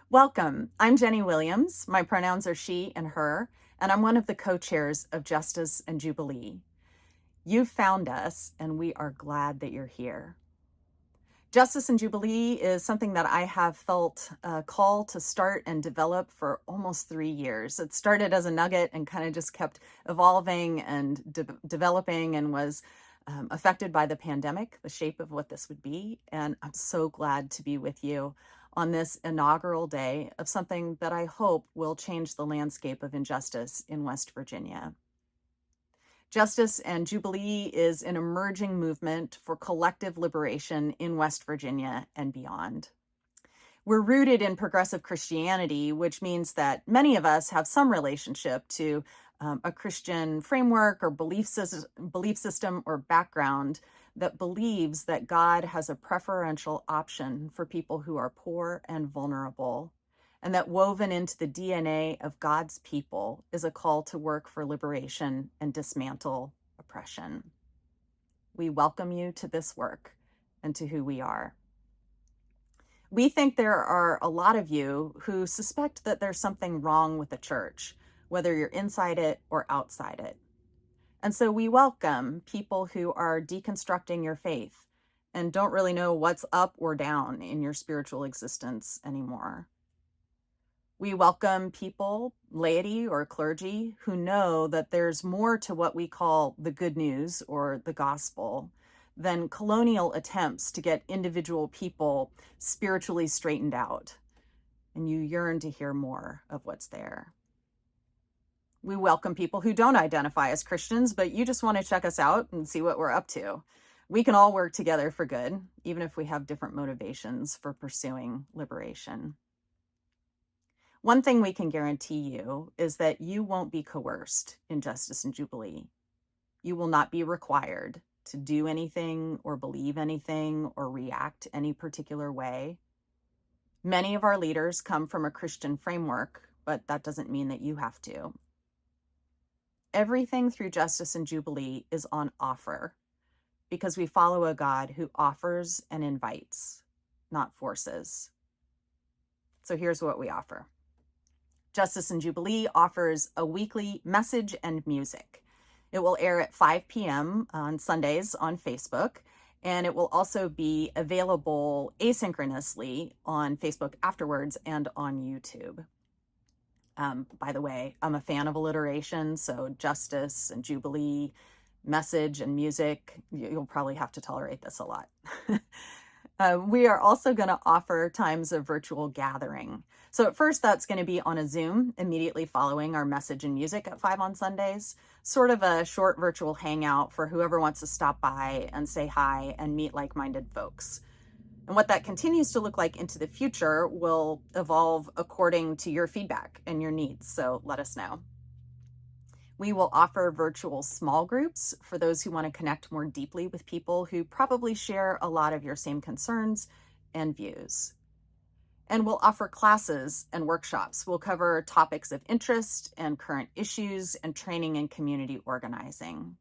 Welcome. I'm Jenny Williams. My pronouns are she and her, and I'm one of the co-chairs of Justice and Jubilee. You've found us, and we are glad that you're here. Justice and Jubilee is something that I have felt a call to start and develop for almost 3 years. It started as a nugget and kind of just kept evolving and developing and was affected by the pandemic, the shape of what this would be. And I'm so glad to be with you on this inaugural day of something that I hope will change the landscape of injustice in West Virginia. Justice and Jubilee is an emerging movement for collective liberation in West Virginia and beyond. We're rooted in progressive Christianity, which means that many of us have some relationship to a Christian framework or belief system or background that believes that God has a preferential option for people who are poor and vulnerable, and that woven into the DNA of God's people is a call to work for liberation and dismantle oppression. We welcome you to this work and to who we are. We think there are a lot of you who suspect that there's something wrong with the church, whether you're inside it or outside it. And so we welcome people who are deconstructing your faith and don't really know what's up or down in your spiritual existence anymore. We welcome people, laity or clergy, who know that there's more to what we call the good news or the gospel than colonial attempts to get individual people spiritually straightened out. And you yearn to hear more of what's there. We welcome people who don't identify as Christians, but you just want to check us out and see what we're up to. We can all work together for good, even if we have different motivations for pursuing liberation. One thing we can guarantee you is that you won't be coerced in Justice and Jubilee. You will not be required to do anything or believe anything or react any particular way. Many of our leaders come from a Christian framework, but that doesn't mean that you have to. Everything through Justice and Jubilee is on offer because we follow a God who offers and invites, not forces. So here's what we offer. Justice and Jubilee offers a weekly message and music. It will air at 5 p.m. on Sundays on Facebook, and it will also be available asynchronously on Facebook afterwards and on YouTube. By the way, I'm a fan of alliteration, so Justice and Jubilee, message and music, you'll probably have to tolerate this a lot. We are also going to offer times of virtual gathering. So at first, that's going to be on a Zoom immediately following our message and music at 5 on Sundays, sort of a short virtual hangout for whoever wants to stop by and say hi and meet like-minded folks. And what that continues to look like into the future will evolve according to your feedback and your needs, so let us know. We will offer virtual small groups for those who want to connect more deeply with people who probably share a lot of your same concerns and views. And we'll offer classes and workshops. We'll cover topics of interest and current issues and training in community organizing.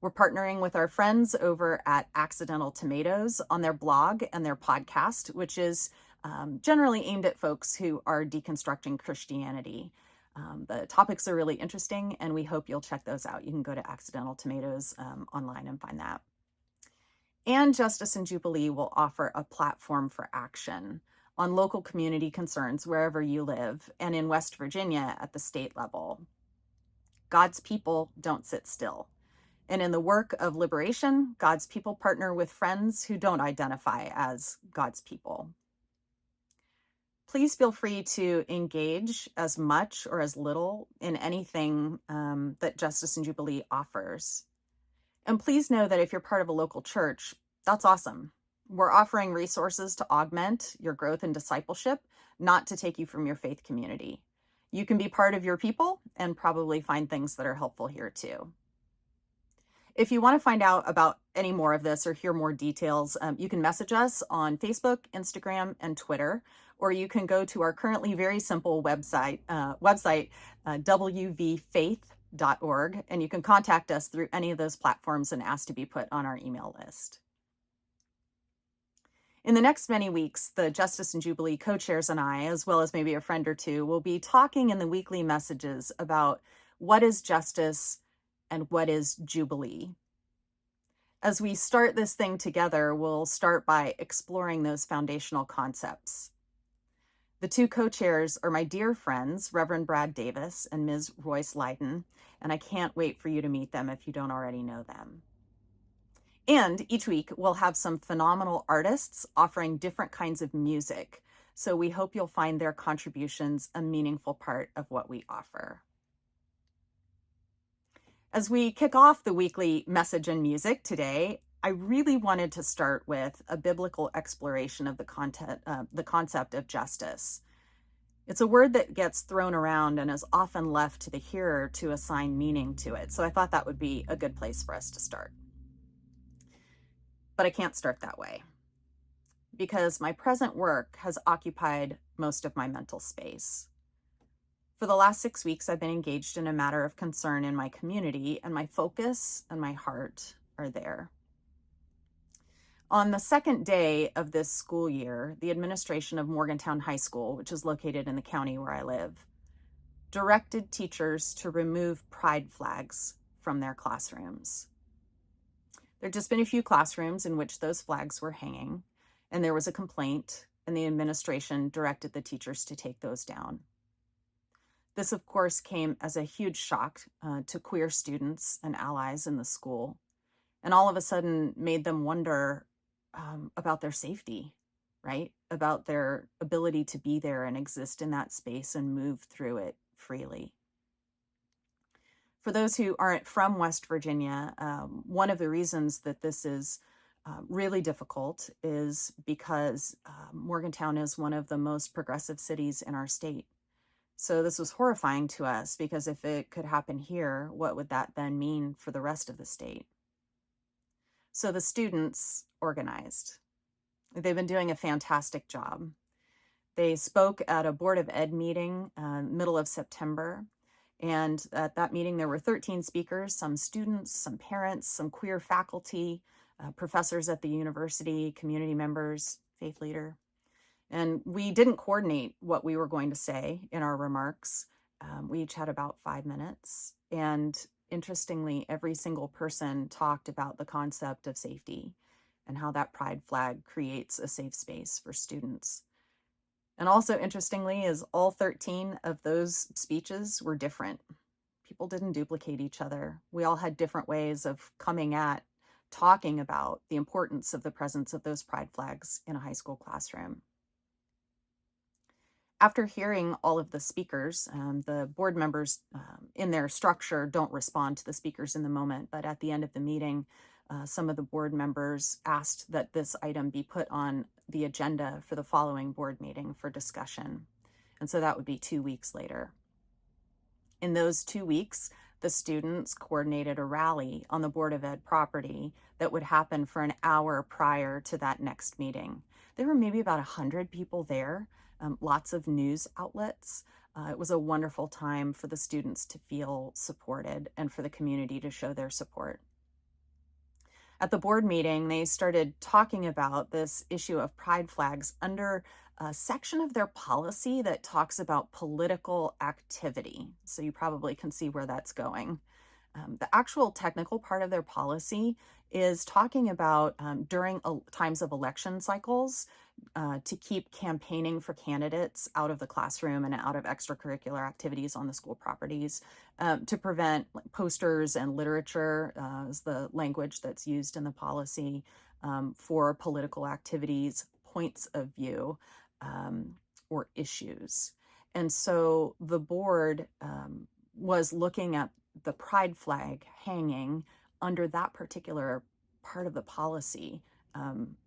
We're partnering with our friends over at Accidental Tomatoes on their blog and their podcast, which is generally aimed at folks who are deconstructing Christianity. The topics are really interesting, and we hope you'll check those out. You can go to Accidental Tomatoes online and find that. And Justice and Jubilee will offer a platform for action on local community concerns wherever you live, and in West Virginia at the state level. God's people don't sit still. And in the work of liberation, God's people partner with friends who don't identify as God's people. Please feel free to engage as much or as little in anything that Justice and Jubilee offers. And please know that if you're part of a local church, that's awesome. We're offering resources to augment your growth and discipleship, not to take you from your faith community. You can be part of your people and probably find things that are helpful here too. If you want to find out about any more of this or hear more details, you can message us on Facebook, Instagram, and Twitter, or you can go to our currently very simple website, wvfaith.org, and you can contact us through any of those platforms and ask to be put on our email list. In the next many weeks, the Justice and Jubilee co-chairs and I, as well as maybe a friend or two, will be talking in the weekly messages about what is justice and what is Jubilee. As we start this thing together, we'll start by exploring those foundational concepts. The two co-chairs are my dear friends, Reverend Brad Davis and Ms. Royce Lydon, and I can't wait for you to meet them if you don't already know them. And each week we'll have some phenomenal artists offering different kinds of music. So we hope you'll find their contributions a meaningful part of what we offer. As we kick off the weekly message and music today, I really wanted to start with a biblical exploration of the concept of justice. It's a word that gets thrown around and is often left to the hearer to assign meaning to it. So I thought that would be a good place for us to start. But I can't start that way because my present work has occupied most of my mental space. For the last 6 weeks, I've been engaged in a matter of concern in my community, and my focus and my heart are there. On the second day of this school year, the administration of Morgantown High School, which is located in the county where I live, directed teachers to remove pride flags from their classrooms. There had just been a few classrooms in which those flags were hanging, and there was a complaint, and the administration directed the teachers to take those down. This, of course, came as a huge shock to queer students and allies in the school, and all of a sudden made them wonder about their safety, right? About their ability to be there and exist in that space and move through it freely. For those who aren't from West Virginia, one of the reasons that this is really difficult is because Morgantown is one of the most progressive cities in our state. So this was horrifying to us because if it could happen here, what would that then mean for the rest of the state? So the students organized. They've been doing a fantastic job. They spoke at a Board of Ed meeting middle of September. And at that meeting, there were 13 speakers, some students, some parents, some queer faculty, professors at the university, community members, faith leader. And we didn't coordinate what we were going to say in our remarks. We each had about 5 minutes. And interestingly, every single person talked about the concept of safety and how that pride flag creates a safe space for students. And also interestingly is all 13 of those speeches were different. People didn't duplicate each other. We all had different ways of coming at talking about the importance of the presence of those pride flags in a high school classroom. After hearing all of the speakers, the board members in their structure don't respond to the speakers in the moment, but at the end of the meeting, some of the board members asked that this item be put on the agenda for the following board meeting for discussion. And so that would be 2 weeks later. In those 2 weeks, the students coordinated a rally on the Board of Ed property that would happen for an hour prior to that next meeting. There were maybe about 100 people there, lots of news outlets. It was a wonderful time for the students to feel supported and for the community to show their support. At the board meeting, they started talking about this issue of pride flags under a section of their policy that talks about political activity. So you probably can see where that's going. The actual technical part of their policy is talking about during times of election cycles to keep campaigning for candidates out of the classroom and out of extracurricular activities on the school properties, to prevent posters and literature is the language that's used in the policy for political activities, points of view, or issues. And so the board was looking at the pride flag hanging under that particular part of the policy,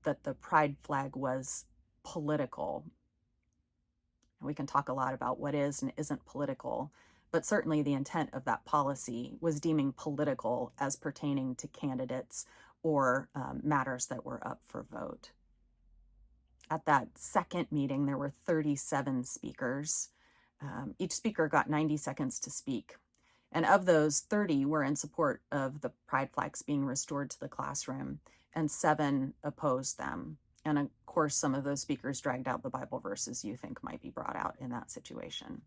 that the pride flag was political. We can talk a lot about what is and isn't political, but certainly the intent of that policy was deeming political as pertaining to candidates or matters that were up for vote. At that second meeting, there were 37 speakers. Each speaker got 90 seconds to speak. And of those, 30 were in support of the pride flags being restored to the classroom, and 7 opposed them. And of course, some of those speakers dragged out the Bible verses you think might be brought out in that situation.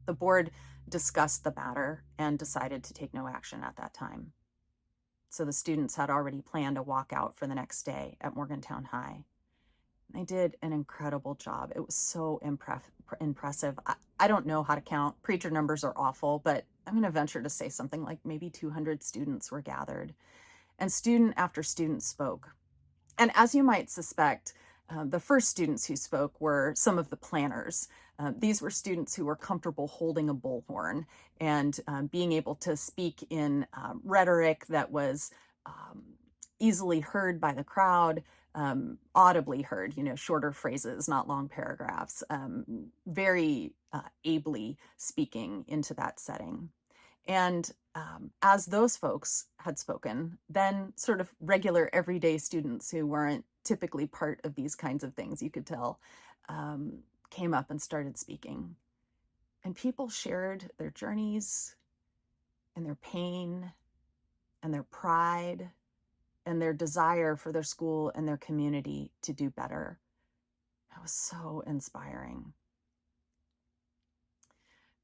The board discussed the matter and decided to take no action at that time. So the students had already planned a walkout for the next day at Morgantown High. They did an incredible job. It was so impressive. I don't know how to count. Preacher numbers are awful, but I'm going to venture to say something like maybe 200 students were gathered, and student after student spoke. And as you might suspect, the first students who spoke were some of the planners. These were students who were comfortable holding a bullhorn and being able to speak in rhetoric that was easily heard by the crowd, audibly heard, shorter phrases, not long paragraphs, very ably speaking into that setting. And as those folks had spoken, then sort of regular everyday students who weren't typically part of these kinds of things, you could tell, came up and started speaking. And people shared their journeys and their pain and their pride and their desire for their school and their community to do better. It was so inspiring.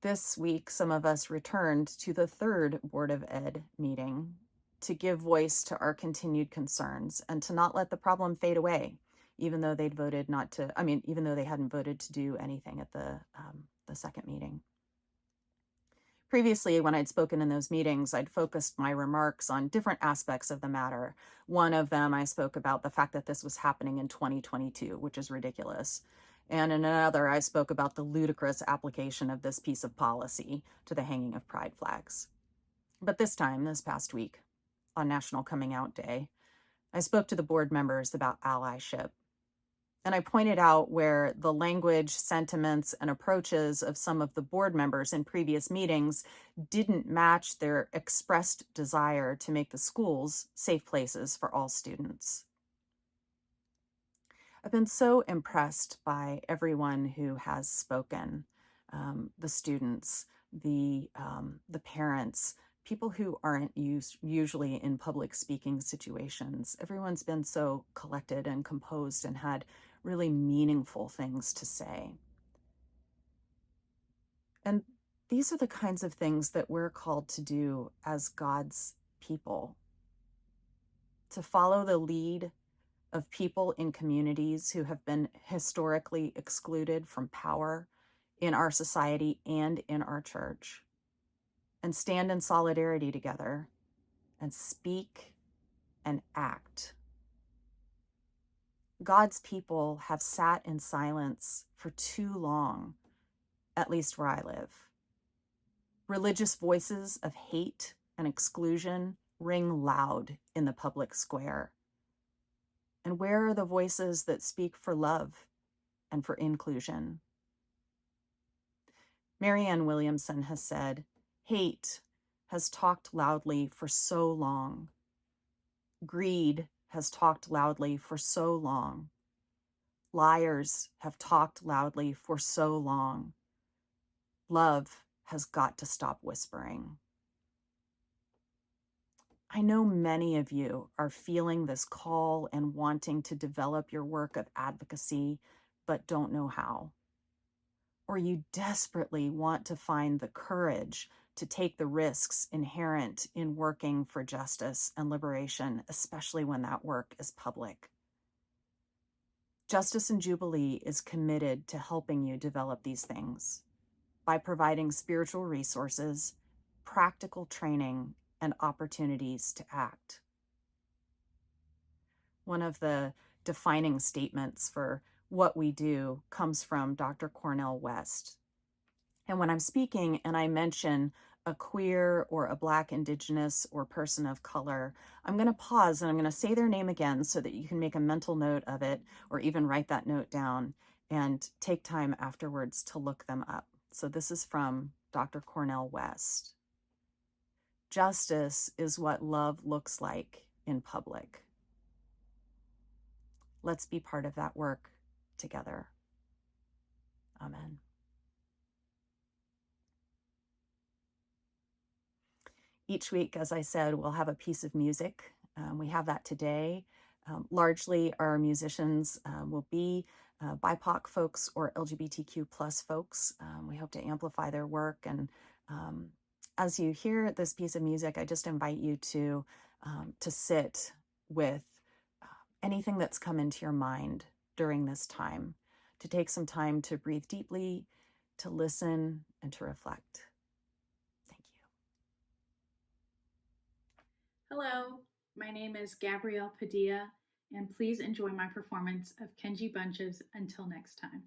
This week, some of us returned to the third Board of Ed meeting to give voice to our continued concerns and to not let the problem fade away, even though they'd voted not to, even though they hadn't voted to do anything at the second meeting. Previously, when I'd spoken in those meetings, I'd focused my remarks on different aspects of the matter. One of them, I spoke about the fact that this was happening in 2022, which is ridiculous. And in another, I spoke about the ludicrous application of this piece of policy to the hanging of pride flags. But this time, this past week, on National Coming Out Day, I spoke to the board members about allyship. And I pointed out where the language, sentiments, and approaches of some of the board members in previous meetings didn't match their expressed desire to make the schools safe places for all students. I've been so impressed by everyone who has spoken, the students, the parents, people who aren't usually in public speaking situations. Everyone's been so collected and composed and had really meaningful things to say. And these are the kinds of things that we're called to do as God's people, to follow the lead of people in communities who have been historically excluded from power in our society and in our church, and stand in solidarity together and speak and act. God's people have sat in silence for too long, at least where I live. Religious voices of hate and exclusion ring loud in the public square. And where are the voices that speak for love and for inclusion? Marianne Williamson has said, hate has talked loudly for so long. Greed has talked loudly for so long. Liars have talked loudly for so long. Love has got to stop whispering. I know many of you are feeling this call and wanting to develop your work of advocacy, but don't know how. Or you desperately want to find the courage to take the risks inherent in working for justice and liberation, especially when that work is public. Justice and Jubilee is committed to helping you develop these things by providing spiritual resources, practical training, and opportunities to act. One of the defining statements for what we do comes from Dr. Cornel West. And when I'm speaking and I mention a queer or a Black, Indigenous, or person of color, I'm going to pause and I'm going to say their name again so that you can make a mental note of it or even write that note down and take time afterwards to look them up. So this is from Dr. Cornel West. Justice is what love looks like in public. Let's be part of that work together. Amen. Each week, as I said, we'll have a piece of music. We have that today. Largely, our musicians will be BIPOC folks or LGBTQ plus folks. We hope to amplify their work. And as you hear this piece of music, I just invite you to sit with anything that's come into your mind during this time, to take some time to breathe deeply, to listen, and to reflect. Thank you. Hello, my name is Gabrielle Padilla, and please enjoy my performance of Kenji Bunches until next time.